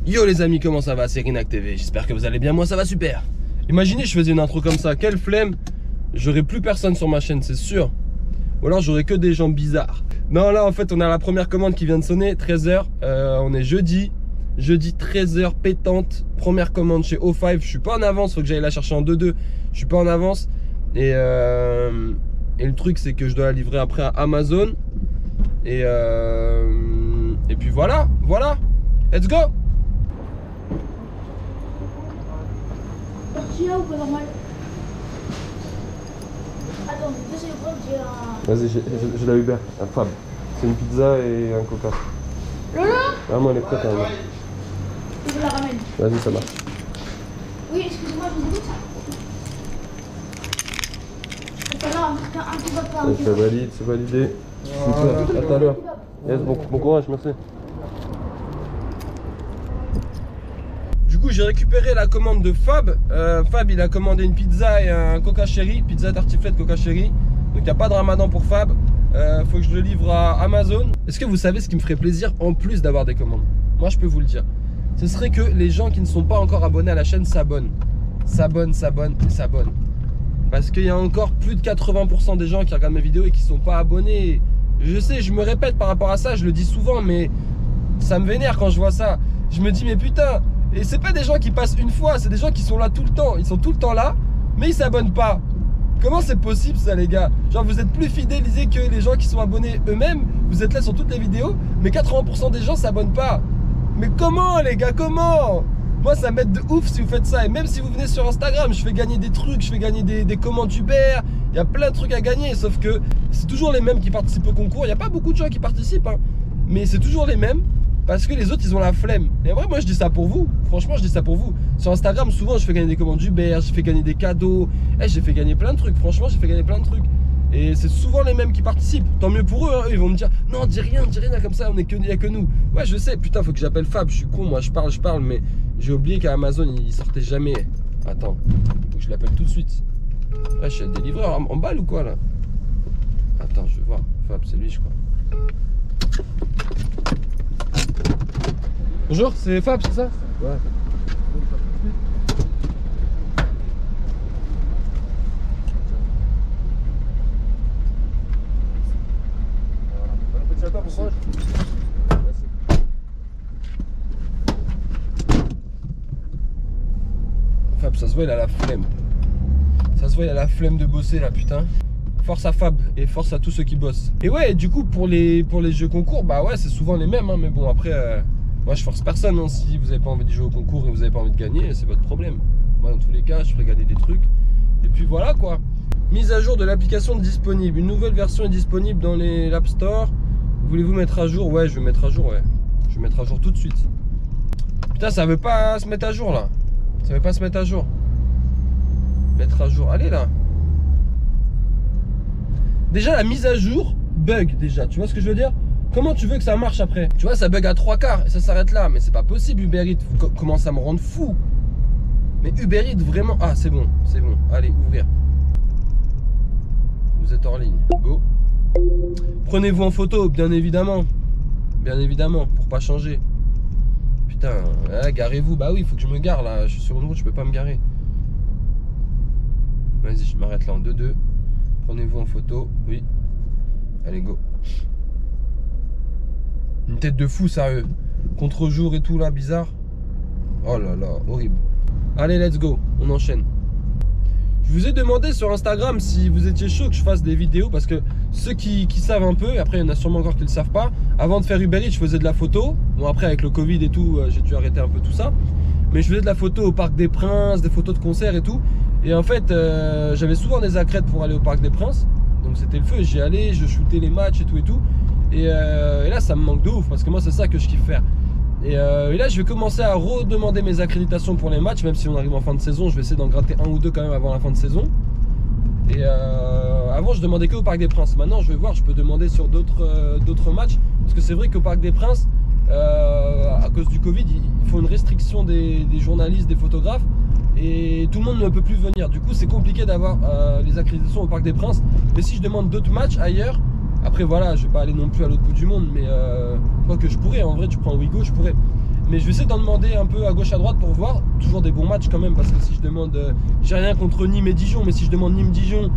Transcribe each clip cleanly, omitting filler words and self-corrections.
Yo les amis, comment ça va? C'est Rinac TV, j'espère que vous allez bien, moi ça va super. Imaginez je faisais une intro comme ça, quelle flemme. J'aurais plus personne sur ma chaîne, c'est sûr. Ou alors j'aurais que des gens bizarres. Non, là en fait on a la première commande qui vient de sonner, 13h, on est jeudi 13h pétante, première commande chez O5. Je suis pas en avance, faut que j'aille la chercher en 2-2. Je suis pas en avance. Et le truc c'est que je dois la livrer après à Amazon. Et puis voilà, let's go. Là ou pas normal? Attends, 2 secondes, j'ai un... Vas-y, j'ai la Uber, la Fab. C'est une pizza et un coca. Lolo? Ah, moi elle est prête. Hein. Je la ramène. Vas-y, ça marche. Oui, excusez-moi, je vous écoute. Tout à l'heure, un qui va pas. Je valide, c'est validé. Super, à tout à l'heure. Yes, bon courage, merci. Du coup, j'ai récupéré la commande de Fab. Fab, il a commandé une pizza et un coca cherry. Pizza tartiflette, coca cherry. Donc, il n'y a pas de ramadan pour Fab. Faut que je le livre à Amazon. Est-ce que vous savez ce qui me ferait plaisir en plus d'avoir des commandes? Moi, je peux vous le dire. Ce serait que les gens qui ne sont pas encore abonnés à la chaîne s'abonnent. S'abonnent. Parce qu'il y a encore plus de 80% des gens qui regardent mes vidéos et qui ne sont pas abonnés. Je sais, je me répète par rapport à ça, je le dis souvent, mais ça me vénère quand je vois ça. Je me dis, mais putain, et c'est pas des gens qui passent une fois, c'est des gens qui sont là tout le temps. Ils sont tout le temps là, mais ils s'abonnent pas. Comment c'est possible ça, les gars? Genre, vous êtes plus fidélisés que les gens qui sont abonnés eux-mêmes. Vous êtes là sur toutes les vidéos, mais 80% des gens s'abonnent pas. Mais comment, les gars, comment? Moi, ça m'aide de ouf si vous faites ça. Et même si vous venez sur Instagram, je fais gagner des trucs, je fais gagner des commandes Uber. Il y a plein de trucs à gagner, sauf que c'est toujours les mêmes qui participent au concours. Il n'y a pas beaucoup de gens qui participent, hein, mais c'est toujours les mêmes. Parce que les autres, ils ont la flemme. Et en vrai, moi, je dis ça pour vous. Franchement, je dis ça pour vous. Sur Instagram, souvent, je fais gagner des commandes Uber, je fais gagner des cadeaux. J'ai fait gagner plein de trucs. Franchement, j'ai fait gagner plein de trucs. Et c'est souvent les mêmes qui participent. Tant mieux pour eux, hein. Ils vont me dire, non, dis rien, comme ça, il n'y a que nous. Ouais, je sais, putain, faut que j'appelle Fab. Je suis con, moi, je parle, mais j'ai oublié qu'à Amazon, ils sortaient jamais. Attends, faut que je l'appelle tout de suite. Là, je suis des livreurs en balle ou quoi, là? Attends, je vais voir. Fab, c'est lui, je crois. Bonjour, c'est Fab, c'est ça? Ouais. Fab, ça se voit, il a la flemme. Ça se voit, il a la flemme de bosser là, putain. Force à Fab et force à tous ceux qui bossent. Et ouais, du coup, pour les jeux concours, bah ouais, c'est souvent les mêmes, hein, mais bon, après, moi je force personne, hein. Si vous n'avez pas envie de jouer au concours et vous n'avez pas envie de gagner, c'est votre problème. Moi, dans tous les cas, je ferai gagner des trucs. Et puis voilà quoi. Mise à jour de l'application disponible. Une nouvelle version est disponible dans l'App Store. Voulez-vous mettre à jour? Ouais, je vais mettre à jour, ouais. Je vais mettre à jour tout de suite. Putain, ça veut pas se mettre à jour là. Ça veut pas se mettre à jour. Mettre à jour, allez là. Déjà la mise à jour bug déjà, tu vois ce que je veux dire? Comment tu veux que ça marche après? Tu vois, ça bug à 3/4 et ça s'arrête là. Mais c'est pas possible, Uber Eats. Commence à me rendre fou. Mais Uber Eats vraiment... Ah, c'est bon. Allez, ouvrir. Vous êtes hors ligne. Go. Prenez-vous en photo, bien évidemment. Bien évidemment, pour pas changer. Putain, garez-vous. Bah oui, il faut que je me gare là. Je suis sur une route, je peux pas me garer. Vas-y, je m'arrête là en 2-2. Prenez-vous en photo. Oui. Allez, go. Une tête de fou, sérieux. Contre-jour et tout là, bizarre. Oh là là, horrible. Allez, let's go. On enchaîne. Je vous ai demandé sur Instagram si vous étiez chaud que je fasse des vidéos. Parce que ceux qui savent un peu, et après il y en a sûrement encore qui ne le savent pas. Avant de faire Uber Eats, je faisais de la photo. Bon, après avec le Covid et tout, j'ai dû arrêter un peu tout ça. Mais je faisais de la photo au Parc des Princes, des photos de concerts et tout. Et en fait, j'avais souvent des accrètes pour aller au Parc des Princes. Donc c'était le feu, j'y allais, je shootais les matchs et tout et tout. Et là, ça me manque de ouf parce que moi, c'est ça que je kiffe faire. Et là, je vais commencer à redemander mes accréditations pour les matchs. Même si on arrive en fin de saison, je vais essayer d'en gratter un ou deux quand même avant la fin de saison. Et avant, je demandais que au Parc des Princes. Maintenant, je vais voir, je peux demander sur d'autres matchs. Parce que c'est vrai qu'au Parc des Princes, à cause du Covid, il faut une restriction des journalistes, des photographes. Et tout le monde ne peut plus venir. Du coup, c'est compliqué d'avoir les accréditations au Parc des Princes. Mais si je demande d'autres matchs ailleurs, après voilà, je vais pas aller non plus à l'autre bout du monde. Mais quoi que je pourrais, en vrai, tu prends Ouigo, je pourrais. Mais je vais essayer d'en demander un peu à gauche à droite pour voir. Toujours des bons matchs quand même, parce que si je demande, j'ai rien contre Nîmes et Dijon, mais si je demande Nîmes-Dijon,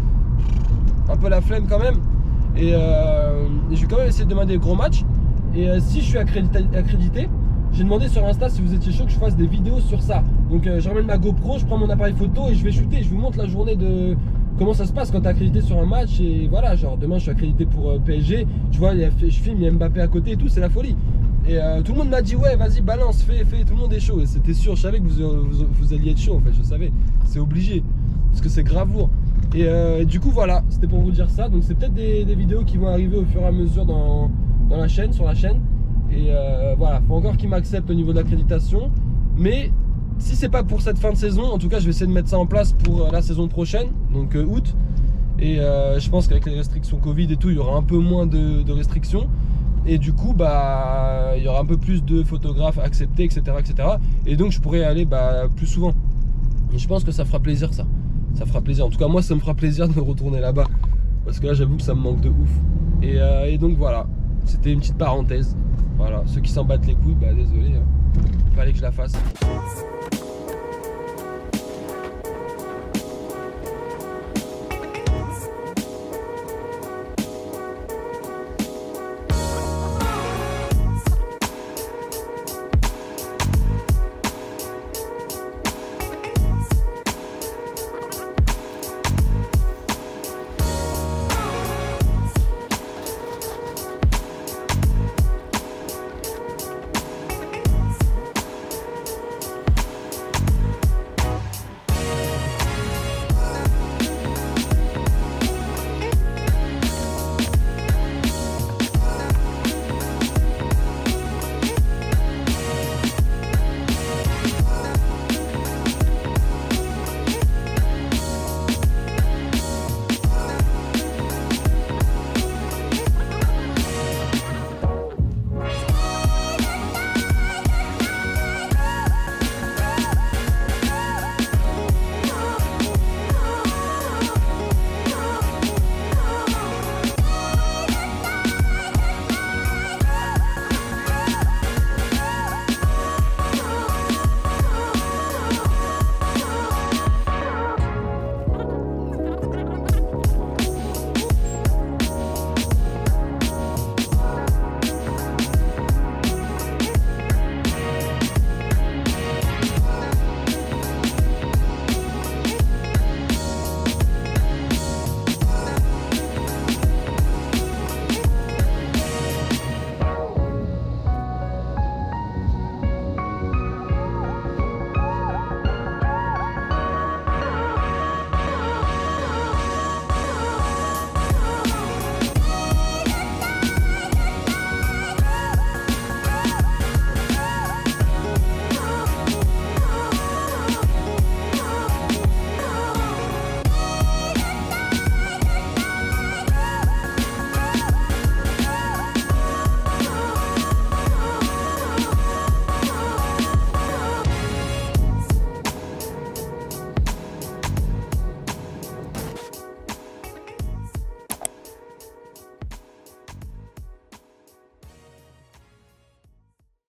un peu la flemme quand même. Et je vais quand même essayer de demander des gros matchs. Et si je suis accrédité, j'ai demandé sur Insta si vous étiez chaud que je fasse des vidéos sur ça. Donc je ramène ma GoPro, je prends mon appareil photo et je vais shooter. Je vous montre la journée de comment ça se passe quand tu es accrédité sur un match. Et voilà, genre demain je suis accrédité pour PSG. Je vois, je filme, il y a Mbappé à côté et tout, c'est la folie. Et tout le monde m'a dit ouais vas-y balance, fais, tout le monde est chaud. Et c'était sûr, je savais que vous alliez être chaud en fait, je savais. C'est obligé, parce que c'est grave lourd. Et du coup voilà, c'était pour vous dire ça. Donc c'est peut-être des vidéos qui vont arriver au fur et à mesure dans la chaîne, sur la chaîne. Et voilà, faut encore qu'ils m'acceptent au niveau de l'accréditation. Mais si c'est pas pour cette fin de saison, en tout cas je vais essayer de mettre ça en place pour la saison prochaine, donc août. Et je pense qu'avec les restrictions Covid et tout, il y aura un peu moins de restrictions. Et du coup, bah, il y aura un peu plus de photographes acceptés, etc., etc. Et donc je pourrais aller plus souvent. Et je pense que ça fera plaisir ça. Ça fera plaisir. En tout cas moi ça me fera plaisir de retourner là-bas. Parce que là j'avoue que ça me manque de ouf. Et donc voilà, c'était une petite parenthèse. Voilà, ceux qui s'en battent les couilles, bah désolé, fallait que je la fasse.